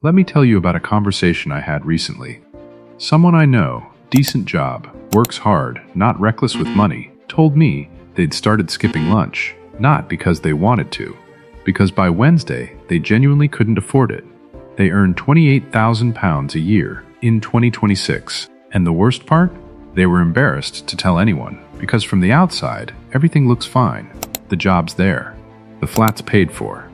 Let me tell you about a conversation I had recently. Someone I know, decent job, works hard, not reckless with money, told me they'd started skipping lunch, not because they wanted to, because by Wednesday they genuinely couldn't afford it. They earned £28,000 a year in 2026, and the worst part? They were embarrassed to tell anyone, because from the outside, everything looks fine. The job's there. The flat's paid for.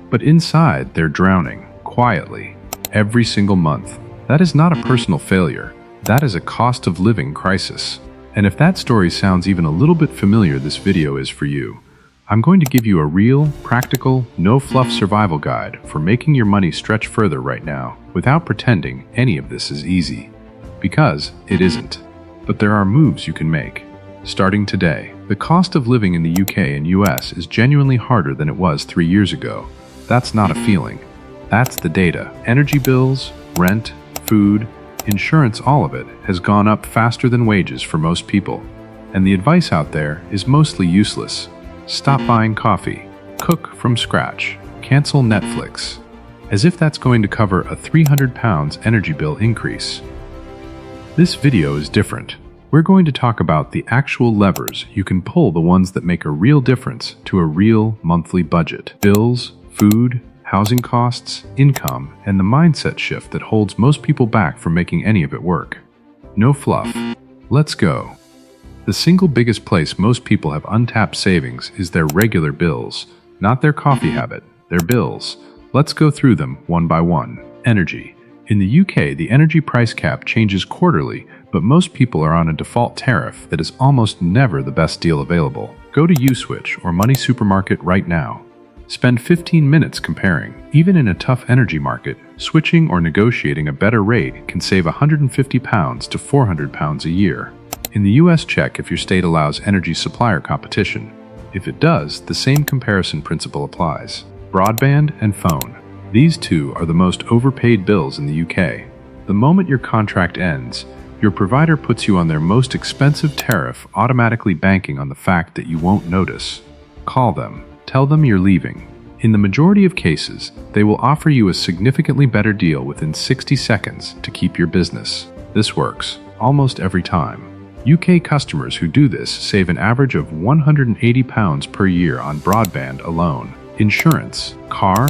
But inside, they're drowning, quietly, every single month. That is not a personal failure. That is a cost of living crisis. And if that story sounds even a little bit familiar, this video is for you. I'm going to give you a real, practical, no-fluff survival guide for making your money stretch further right now, without pretending any of this is easy. Because it isn't. But there are moves you can make. Starting today, the cost of living in the UK and US is genuinely harder than it was 3 years ago. That's not a feeling. That's the data. Energy bills, rent, food, insurance, all of it has gone up faster than wages for most people. And the advice out there is mostly useless. Stop buying coffee. Cook from scratch. Cancel Netflix. As if that's going to cover a £300 energy bill increase. This video is different. We're going to talk about the actual levers you can pull, the ones that make a real difference to a real monthly budget. Bills, food, housing costs, income, and the mindset shift that holds most people back from making any of it work. No fluff. Let's go. The single biggest place most people have untapped savings is their regular bills, not their coffee habit, their bills. Let's go through them one by one. Energy. In the UK, the energy price cap changes quarterly, but most people are on a default tariff that is almost never the best deal available. Go to USwitch or Money Supermarket right now. Spend 15 minutes comparing. Even in a tough energy market, switching or negotiating a better rate can save £150 to £400 a year. In the US, check if your state allows energy supplier competition. If it does, the same comparison principle applies. Broadband and phone. These two are the most overpaid bills in the UK. The moment your contract ends, your provider puts you on their most expensive tariff, automatically banking on the fact that you won't notice. Call them. Tell them you're leaving. In the majority of cases, they will offer you a significantly better deal within 60 seconds to keep your business. This works almost every time. UK customers who do this save an average of £180 per year on broadband alone. Insurance, car,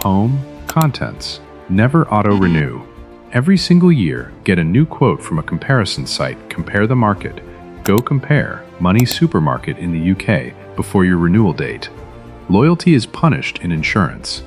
home, contents. Never auto-renew. Every single year, get a new quote from a comparison site. Compare the market. Go compare Money Supermarket in the UK before your renewal date. Loyalty is punished in insurance.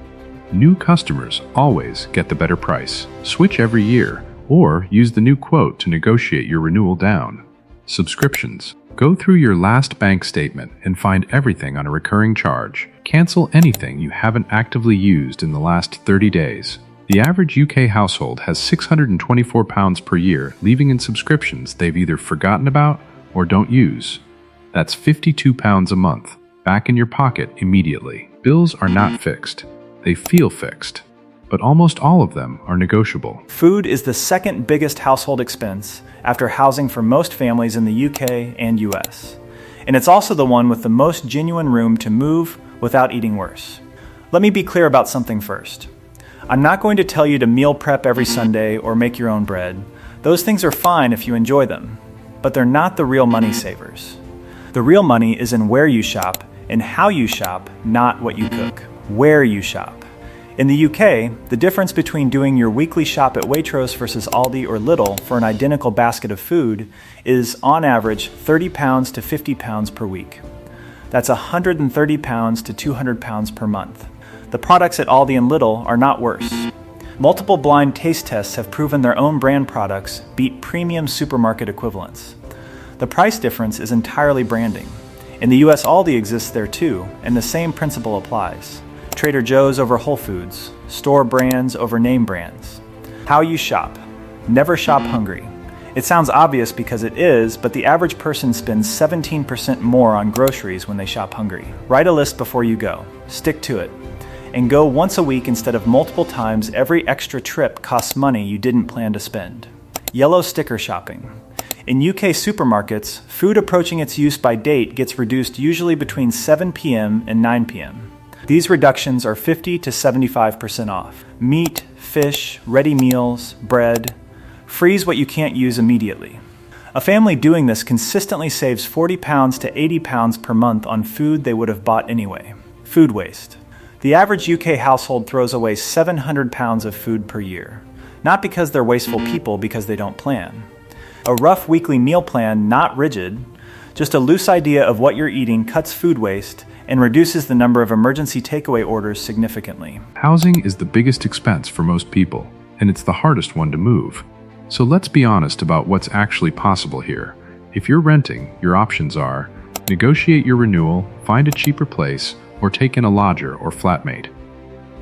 New customers always get the better price. Switch every year, or use the new quote to negotiate your renewal down. Subscriptions. Go through your last bank statement and find everything on a recurring charge. Cancel anything you haven't actively used in the last 30 days. The average UK household has £624 per year leaving in subscriptions they've either forgotten about or don't use. That's £52 a month. Back in your pocket immediately. Bills are not fixed. They feel fixed. But almost all of them are negotiable. Food is the second biggest household expense after housing for most families in the UK and US. And it's also the one with the most genuine room to move without eating worse. Let me be clear about something first. I'm not going to tell you to meal prep every Sunday or make your own bread. Those things are fine if you enjoy them, but they're not the real money savers. The real money is in where you shop and how you shop, not what you cook. Where you shop. In the UK, the difference between doing your weekly shop at Waitrose versus Aldi or Lidl for an identical basket of food is, on average, £30 to £50 per week. That's £130 to £200 per month. The products at Aldi and Lidl are not worse. Multiple blind taste tests have proven their own brand products beat premium supermarket equivalents. The price difference is entirely branding. In the US, Aldi exists there too, and the same principle applies. Trader Joe's over Whole Foods, store brands over name brands. How you shop. Never shop hungry. It sounds obvious because it is, but the average person spends 17% more on groceries when they shop hungry. Write a list before you go. Stick to it. And go once a week instead of multiple times. Every extra trip costs money you didn't plan to spend. Yellow sticker shopping. In UK supermarkets, food approaching its use by date gets reduced usually between 7 p.m. and 9 p.m. These reductions are 50 to 75% off. Meat, fish, ready meals, bread. Freeze what you can't use immediately. A family doing this consistently saves 40 pounds to 80 pounds per month on food they would have bought anyway. Food waste. The average UK household throws away 700 pounds of food per year. Not because they're wasteful people, because they don't plan. A rough weekly meal plan, not rigid, just a loose idea of what you're eating, cuts food waste and reduces the number of emergency takeaway orders significantly. Housing is the biggest expense for most people, and it's the hardest one to move. So let's be honest about what's actually possible here. If you're renting, your options are negotiate your renewal, find a cheaper place, or take in a lodger or flatmate.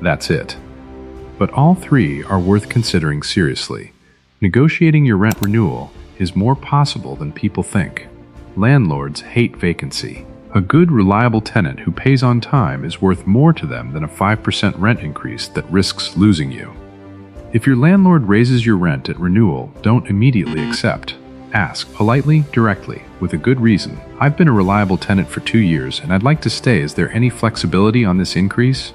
That's it. But all three are worth considering seriously. Negotiating your rent renewal is more possible than people think. Landlords hate vacancy. A good, reliable tenant who pays on time is worth more to them than a 5% rent increase that risks losing you. If your landlord raises your rent at renewal, don't immediately accept. Ask politely, directly, with a good reason. I've been a reliable tenant for 2 years and I'd like to stay. Is there any flexibility on this increase?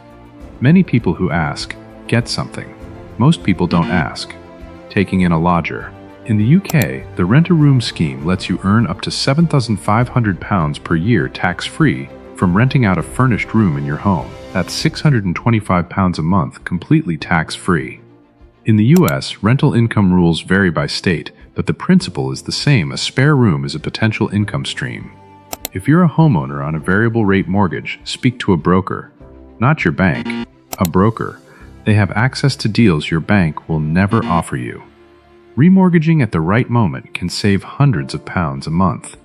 Many people who ask get something. Most people don't ask. Taking in a lodger. In the UK, the rent-a-room scheme lets you earn up to £7,500 per year tax-free from renting out a furnished room in your home. That's £625 a month completely tax-free. In the US, rental income rules vary by state, but the principle is the same. A spare room is a potential income stream. If you're a homeowner on a variable rate mortgage, speak to a broker. Not your bank, a broker. They have access to deals your bank will never offer you. Remortgaging at the right moment can save hundreds of pounds a month.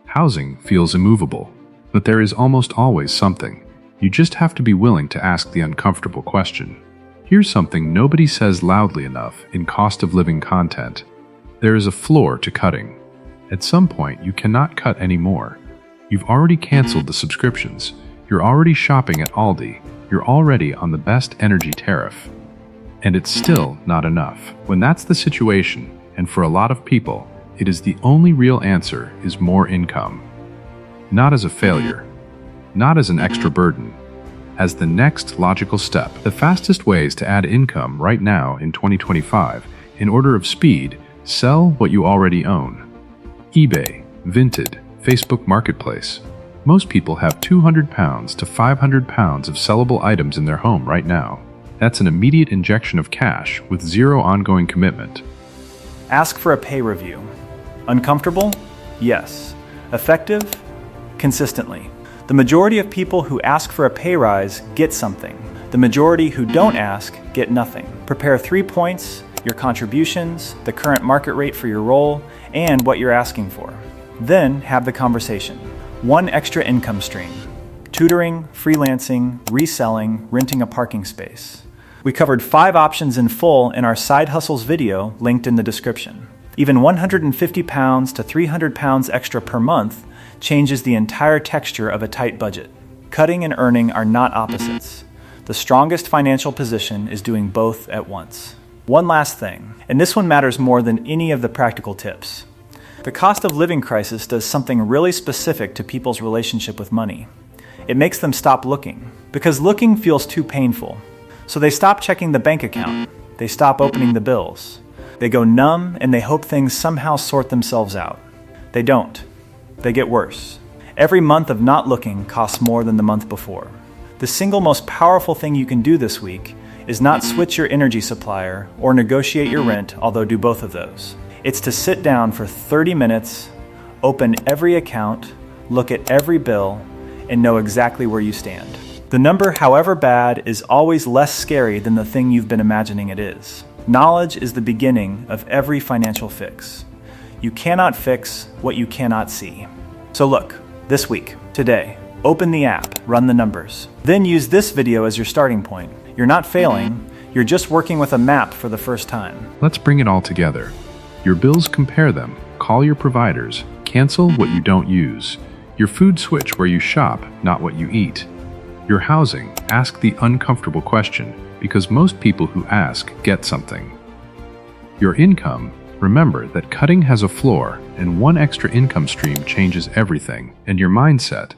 Housing feels immovable, but there is almost always something. You just have to be willing to ask the uncomfortable question. Here's something nobody says loudly enough in cost of living content. There is a floor to cutting. At some point, you cannot cut anymore. You've already canceled the subscriptions. You're already shopping at Aldi. You're already on the best energy tariff. And it's still not enough. When that's the situation, and for a lot of people, it is the only real answer is more income. Not as a failure. Not as an extra burden. As the next logical step. The fastest ways to add income right now in 2025, in order of speed, sell what you already own. eBay, Vinted, Facebook Marketplace. Most people have £200 to £500 of sellable items in their home right now. That's an immediate injection of cash with zero ongoing commitment. Ask for a pay review. Uncomfortable? Yes. Effective? Consistently. The majority of people who ask for a pay rise get something. The majority who don't ask get nothing. Prepare 3 points: your contributions, the current market rate for your role, and what you're asking for. Then have the conversation. 1 extra income stream. Tutoring, freelancing, reselling, renting a parking space. We covered 5 options in full in our Side Hustles video linked in the description. Even £150 to £300 extra per month changes the entire texture of a tight budget. Cutting and earning are not opposites. The strongest financial position is doing both at once. One last thing, and this one matters more than any of the practical tips. The cost of living crisis does something really specific to people's relationship with money. It makes them stop looking, because looking feels too painful. So they stop checking the bank account. They stop opening the bills. They go numb and they hope things somehow sort themselves out. They don't. They get worse. Every month of not looking costs more than the month before. The single most powerful thing you can do this week is not switch your energy supplier or negotiate your rent, although do both of those. It's to sit down for 30 minutes, open every account, look at every bill, and know exactly where you stand. The number, however bad, is always less scary than the thing you've been imagining it is. Knowledge is the beginning of every financial fix. You cannot fix what you cannot see. So look, this week, today, open the app, run the numbers. Then use this video as your starting point. You're not failing, you're just working with a map for the first time. Let's bring it all together. Your bills, compare them, call your providers, cancel what you don't use. Your food, switch where you shop, not what you eat. Your housing, ask the uncomfortable question, because most people who ask get something. Your income, remember that cutting has a floor, and 1 extra income stream changes everything. And your mindset,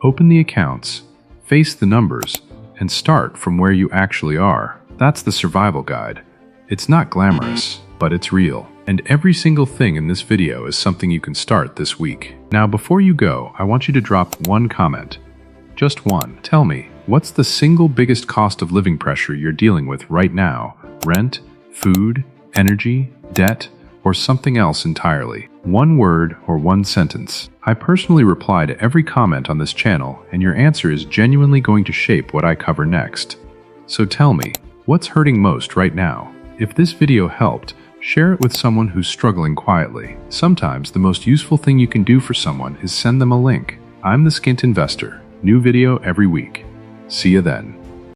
open the accounts, face the numbers, and start from where you actually are. That's the survival guide. It's not glamorous, but it's real. And every single thing in this video is something you can start this week. Now, before you go, I want you to drop one comment. Just one. Tell me, what's the single biggest cost of living pressure you're dealing with right now? Rent, food, energy, debt, or something else entirely? One word or one sentence. I personally reply to every comment on this channel, and your answer is genuinely going to shape what I cover next. So tell me, what's hurting most right now? If this video helped, share it with someone who's struggling quietly. Sometimes the most useful thing you can do for someone is send them a link. I'm the Skint Investor. New video every week. See you then.